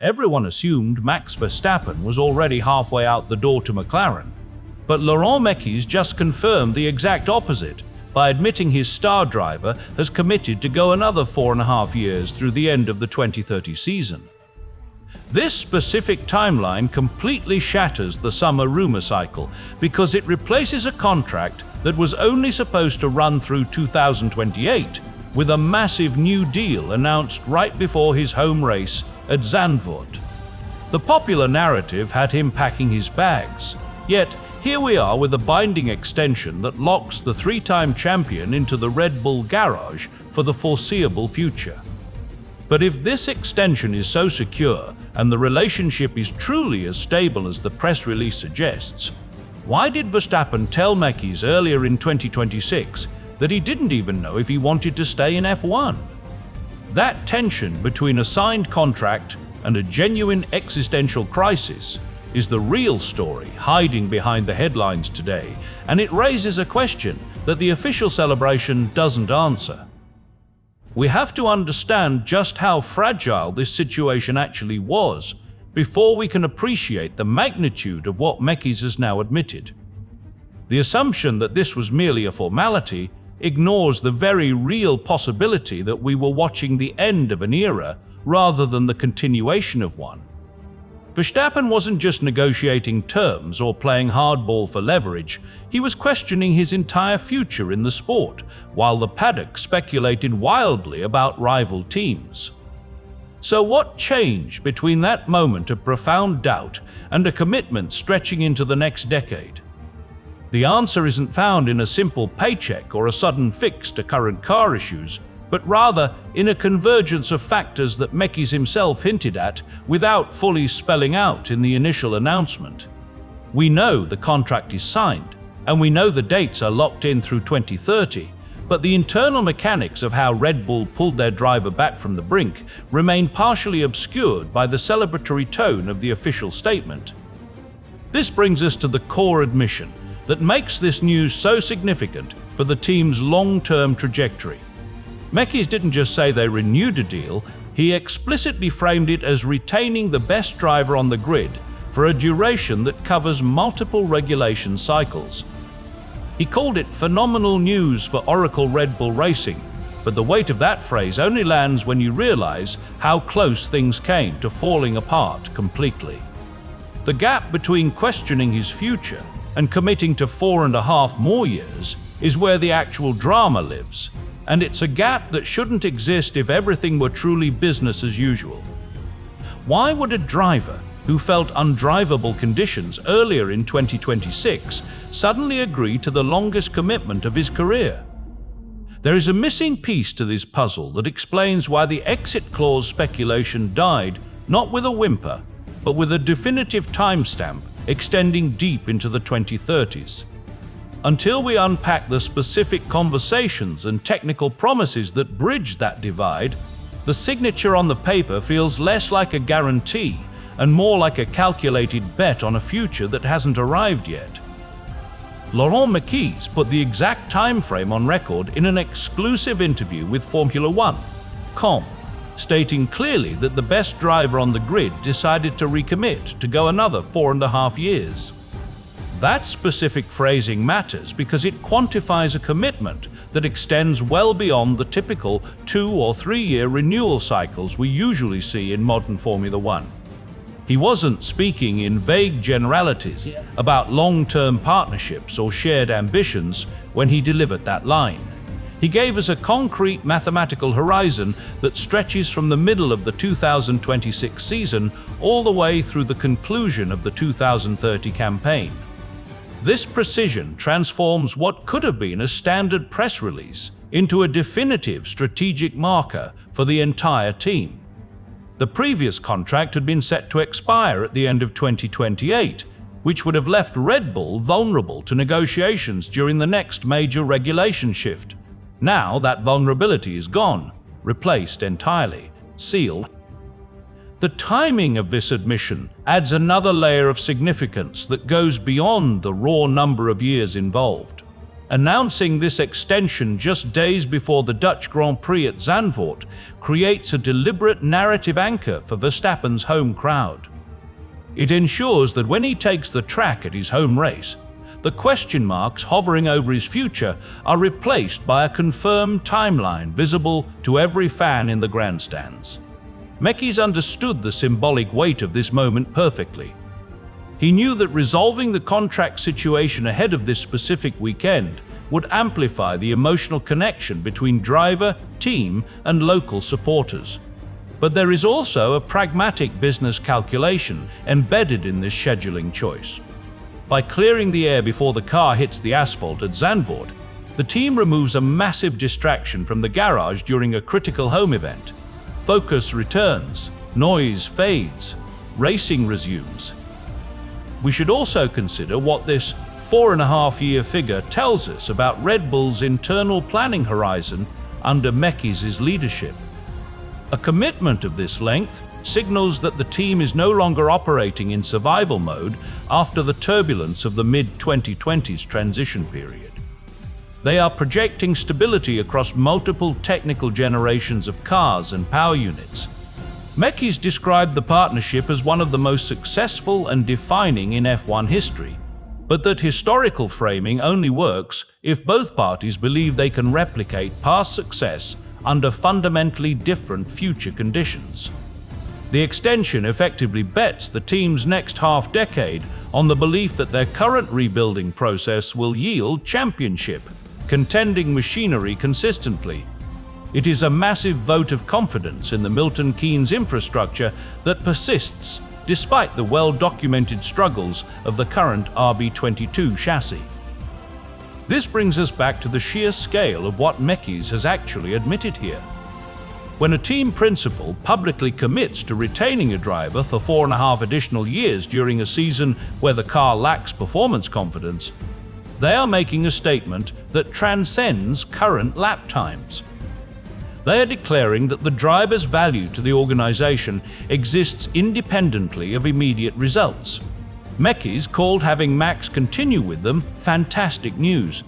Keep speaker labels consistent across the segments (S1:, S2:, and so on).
S1: Everyone assumed Max Verstappen was already halfway out the door to McLaren, but Laurent Mekies just confirmed the exact opposite by admitting his star driver has committed to go another 4.5 years through the end of the 2030 season. This specific timeline completely shatters the summer rumor cycle because it replaces a contract that was only supposed to run through 2028 with a massive new deal announced right before his home race at Zandvoort. The popular narrative had him packing his bags, yet here we are with a binding extension that locks the three-time champion into the Red Bull garage for the foreseeable future. But if this extension is so secure and the relationship is truly as stable as the press release suggests, why did Verstappen tell Mekies earlier in 2026 that he didn't even know if he wanted to stay in F1? That tension between a signed contract and a genuine existential crisis is the real story hiding behind the headlines today, and it raises a question that the official celebration doesn't answer. We have to understand just how fragile this situation actually was before we can appreciate the magnitude of what Mekies has now admitted. The assumption that this was merely a formality ignores the very real possibility that we were watching the end of an era rather than the continuation of one. Verstappen wasn't just negotiating terms or playing hardball for leverage, he was questioning his entire future in the sport, while the paddock speculated wildly about rival teams. So what changed between that moment of profound doubt and a commitment stretching into the next decade? The answer isn't found in a simple paycheck or a sudden fix to current car issues, but rather in a convergence of factors that Mekies himself hinted at without fully spelling out in the initial announcement. We know the contract is signed, and we know the dates are locked in through 2030, but the internal mechanics of how Red Bull pulled their driver back from the brink remain partially obscured by the celebratory tone of the official statement. This brings us to the core admission that makes this news so significant for the team's long-term trajectory. Mekies didn't just say they renewed a deal, he explicitly framed it as retaining the best driver on the grid for a duration that covers multiple regulation cycles. He called it phenomenal news for Oracle Red Bull Racing, but the weight of that phrase only lands when you realize how close things came to falling apart completely. The gap between questioning his future and committing to 4.5 more years is where the actual drama lives, and it's a gap that shouldn't exist if everything were truly business as usual. Why would a driver who felt undrivable conditions earlier in 2026 suddenly agree to the longest commitment of his career? There is a missing piece to this puzzle that explains why the exit clause speculation died not with a whimper, but with a definitive timestamp extending deep into the 2030s. Until we unpack the specific conversations and technical promises that bridge that divide, the signature on the paper feels less like a guarantee and more like a calculated bet on a future that hasn't arrived yet. Laurent Mekies put the exact time frame on record in an exclusive interview with Formula 1.com, stating clearly that the best driver on the grid decided to recommit to go another 4.5 years. That specific phrasing matters because it quantifies a commitment that extends well beyond the typical 2 or 3 year renewal cycles we usually see in modern Formula 1. He wasn't speaking in vague generalities about long-term partnerships or shared ambitions when he delivered that line. He gave us a concrete mathematical horizon that stretches from the middle of the 2026 season all the way through the conclusion of the 2030 campaign. This precision transforms what could have been a standard press release into a definitive strategic marker for the entire team. The previous contract had been set to expire at the end of 2028, which would have left Red Bull vulnerable to negotiations during the next major regulation shift. Now that vulnerability is gone, replaced entirely, sealed. The timing of this admission adds another layer of significance that goes beyond the raw number of years involved. Announcing this extension just days before the Dutch Grand Prix at Zandvoort creates a deliberate narrative anchor for Verstappen's home crowd. It ensures that when he takes the track at his home race, the question marks hovering over his future are replaced by a confirmed timeline visible to every fan in the grandstands. Mekies understood the symbolic weight of this moment perfectly. He knew that resolving the contract situation ahead of this specific weekend would amplify the emotional connection between driver, team, and local supporters. But there is also a pragmatic business calculation embedded in this scheduling choice. By clearing the air before the car hits the asphalt at Zandvoort, the team removes a massive distraction from the garage during a critical home event. Focus returns, noise fades, racing resumes. We should also consider what this 4.5-year figure tells us about Red Bull's internal planning horizon under Mekies' leadership. A commitment of this length signals that the team is no longer operating in survival mode after the turbulence of the mid-2020s transition period. They are projecting stability across multiple technical generations of cars and power units. Mekies described the partnership as one of the most successful and defining in F1 history, but that historical framing only works if both parties believe they can replicate past success under fundamentally different future conditions. The extension effectively bets the team's next half-decade on the belief that their current rebuilding process will yield championship, contending machinery consistently. It is a massive vote of confidence in the Milton Keynes infrastructure that persists despite the well-documented struggles of the current RB22 chassis. This brings us back to the sheer scale of what Mekies has actually admitted here. When a team principal publicly commits to retaining a driver for 4.5 additional years during a season where the car lacks performance confidence, they are making a statement that transcends current lap times. They are declaring that the driver's value to the organization exists independently of immediate results. Mekies called having Max continue with them fantastic news,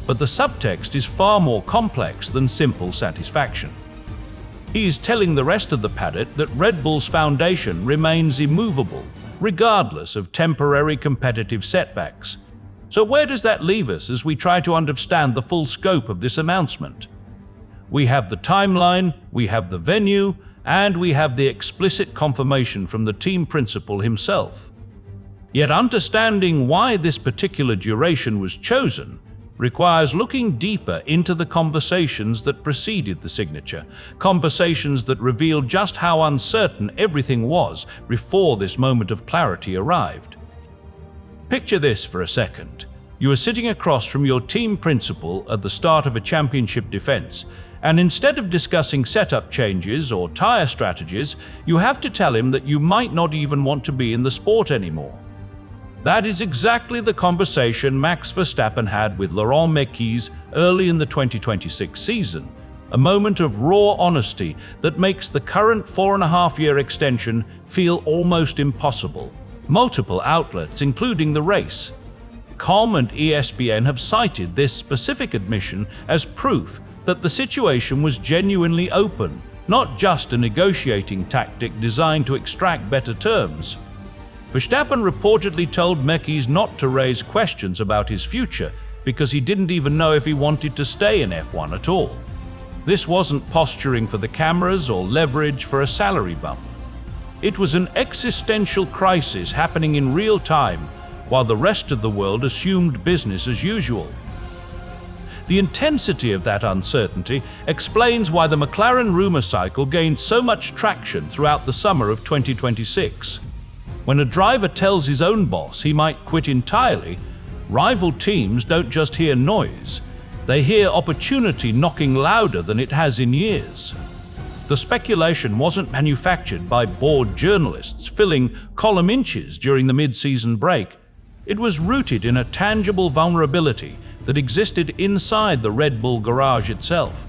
S1: but the subtext is far more complex than simple satisfaction. He is telling the rest of the paddock that Red Bull's foundation remains immovable, regardless of temporary competitive setbacks. So where does that leave us as we try to understand the full scope of this announcement? We have the timeline, we have the venue, and we have the explicit confirmation from the team principal himself. Yet understanding why this particular duration was chosen requires looking deeper into the conversations that preceded the signature, conversations that revealed just how uncertain everything was before this moment of clarity arrived. Picture this for a second. You are sitting across from your team principal at the start of a championship defense, and instead of discussing setup changes or tire strategies, you have to tell him that you might not even want to be in the sport anymore. That is exactly the conversation Max Verstappen had with Laurent Mekies early in the 2026 season, a moment of raw honesty that makes the current 4.5-year extension feel almost impossible. Multiple outlets, including The Race, Com and ESPN, have cited this specific admission as proof that the situation was genuinely open, not just a negotiating tactic designed to extract better terms. Verstappen reportedly told Mekies not to raise questions about his future because he didn't even know if he wanted to stay in F1 at all. This wasn't posturing for the cameras or leverage for a salary bump. It was an existential crisis happening in real time, while the rest of the world assumed business as usual. The intensity of that uncertainty explains why the McLaren rumor cycle gained so much traction throughout the summer of 2026. When a driver tells his own boss he might quit entirely, rival teams don't just hear noise, they hear opportunity knocking louder than it has in years. The speculation wasn't manufactured by bored journalists filling column inches during the mid-season break. It was rooted in a tangible vulnerability that existed inside the Red Bull garage itself.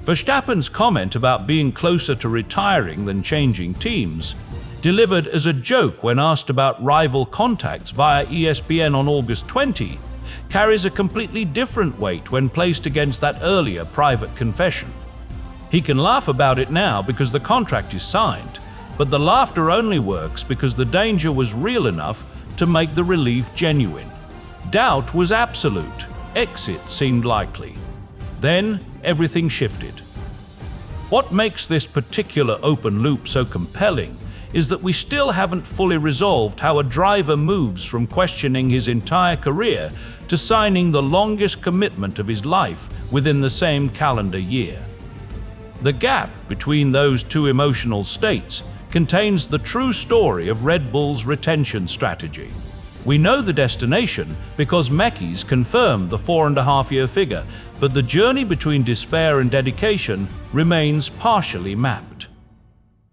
S1: Verstappen's comment about being closer to retiring than changing teams, delivered as a joke when asked about rival contacts via ESPN on August 20, carries a completely different weight when placed against that earlier private confession. He can laugh about it now because the contract is signed, but the laughter only works because the danger was real enough to make the relief genuine. Doubt was absolute. Exit seemed likely. Then everything shifted. What makes this particular open loop so compelling is that we still haven't fully resolved how a driver moves from questioning his entire career to signing the longest commitment of his life within the same calendar year. The gap between those two emotional states contains the true story of Red Bull's retention strategy. We know the destination because Mekies confirmed the 4.5-year figure, but the journey between despair and dedication remains partially mapped.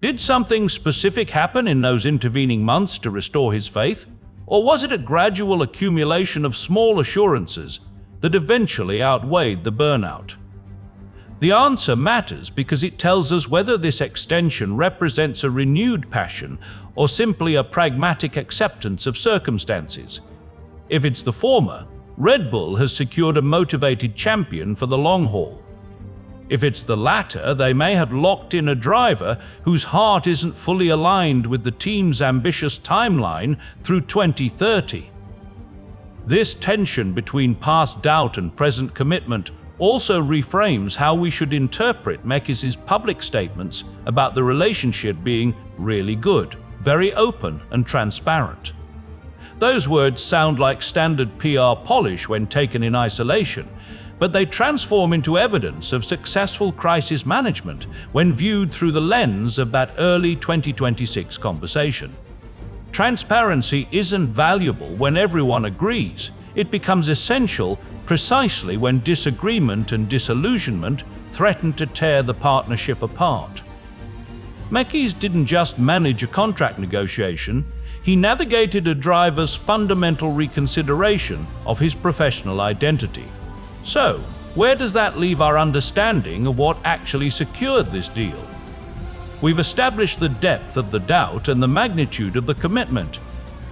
S1: Did something specific happen in those intervening months to restore his faith? Or was it a gradual accumulation of small assurances that eventually outweighed the burnout? The answer matters because it tells us whether this extension represents a renewed passion or simply a pragmatic acceptance of circumstances. If it's the former, Red Bull has secured a motivated champion for the long haul. If it's the latter, they may have locked in a driver whose heart isn't fully aligned with the team's ambitious timeline through 2030. This tension between past doubt and present commitment also reframes how we should interpret Mekies' public statements about the relationship being really good, very open and transparent. Those words sound like standard PR polish when taken in isolation, but they transform into evidence of successful crisis management when viewed through the lens of that early 2026 conversation. Transparency isn't valuable when everyone agrees. It becomes essential precisely when disagreement and disillusionment threaten to tear the partnership apart. Mekies didn't just manage a contract negotiation, he navigated a driver's fundamental reconsideration of his professional identity. So, where does that leave our understanding of what actually secured this deal? We've established the depth of the doubt and the magnitude of the commitment,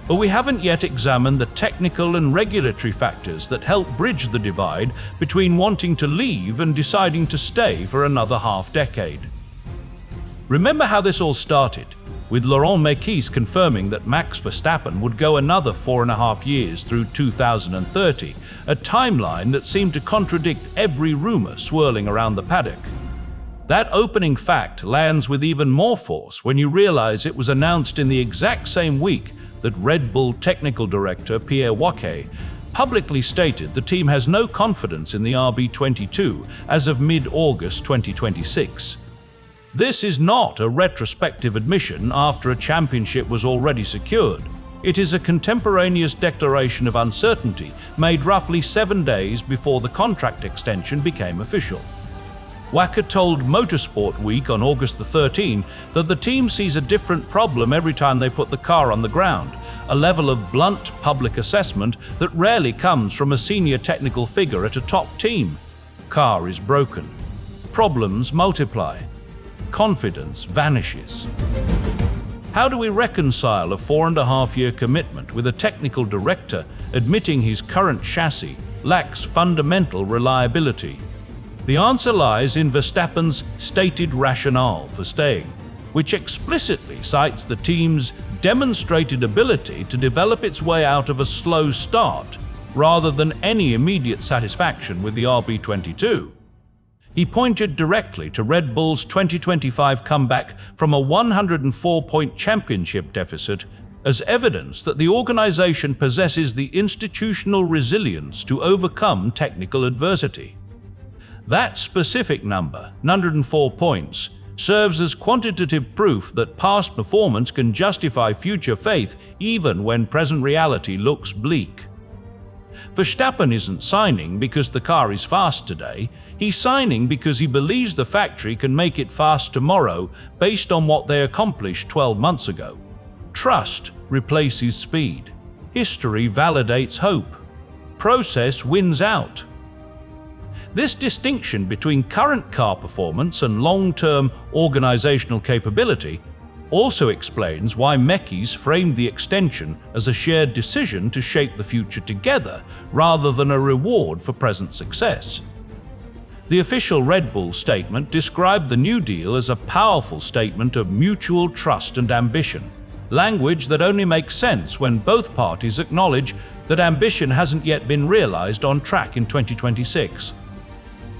S1: but we haven't yet examined the technical and regulatory factors that help bridge the divide between wanting to leave and deciding to stay for another half-decade. Remember how this all started, with Laurent Mekies confirming that Max Verstappen would go another 4.5 years through 2030, a timeline that seemed to contradict every rumor swirling around the paddock. That opening fact lands with even more force when you realize it was announced in the exact same week that Red Bull technical director Pierre Waquet publicly stated the team has no confidence in the RB22 as of mid-August 2026. This is not a retrospective admission after a championship was already secured. It is a contemporaneous declaration of uncertainty made roughly 7 days before the contract extension became official. Waquet told Motorsport Week on August the 13th that the team sees a different problem every time they put the car on the ground, a level of blunt public assessment that rarely comes from a senior technical figure at a top team. Car is broken. Problems multiply. Confidence vanishes. How do we reconcile a 4.5-year commitment with a technical director admitting his current chassis lacks fundamental reliability? The answer lies in Verstappen's stated rationale for staying, which explicitly cites the team's demonstrated ability to develop its way out of a slow start rather than any immediate satisfaction with the RB22. He pointed directly to Red Bull's 2025 comeback from a 104-point championship deficit as evidence that the organization possesses the institutional resilience to overcome technical adversity. That specific number, 104 points, serves as quantitative proof that past performance can justify future faith even when present reality looks bleak. Verstappen isn't signing because the car is fast today, he's signing because he believes the factory can make it fast tomorrow based on what they accomplished 12 months ago. Trust replaces speed. History validates hope. Process wins out. This distinction between current car performance and long-term organizational capability also explains why Mekies framed the extension as a shared decision to shape the future together rather than a reward for present success. The official Red Bull statement described the new deal as a powerful statement of mutual trust and ambition, language that only makes sense when both parties acknowledge that ambition hasn't yet been realized on track in 2026.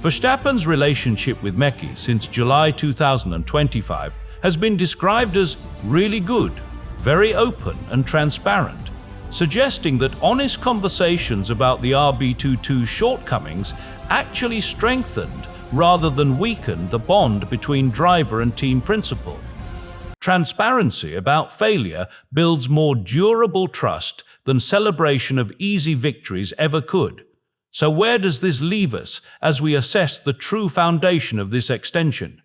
S1: Verstappen's relationship with Mekies since July 2025 has been described as really good, very open and transparent, suggesting that honest conversations about the RB22's shortcomings actually strengthened rather than weakened the bond between driver and team principal. Transparency about failure builds more durable trust than celebration of easy victories ever could. So where does this leave us as we assess the true foundation of this extension?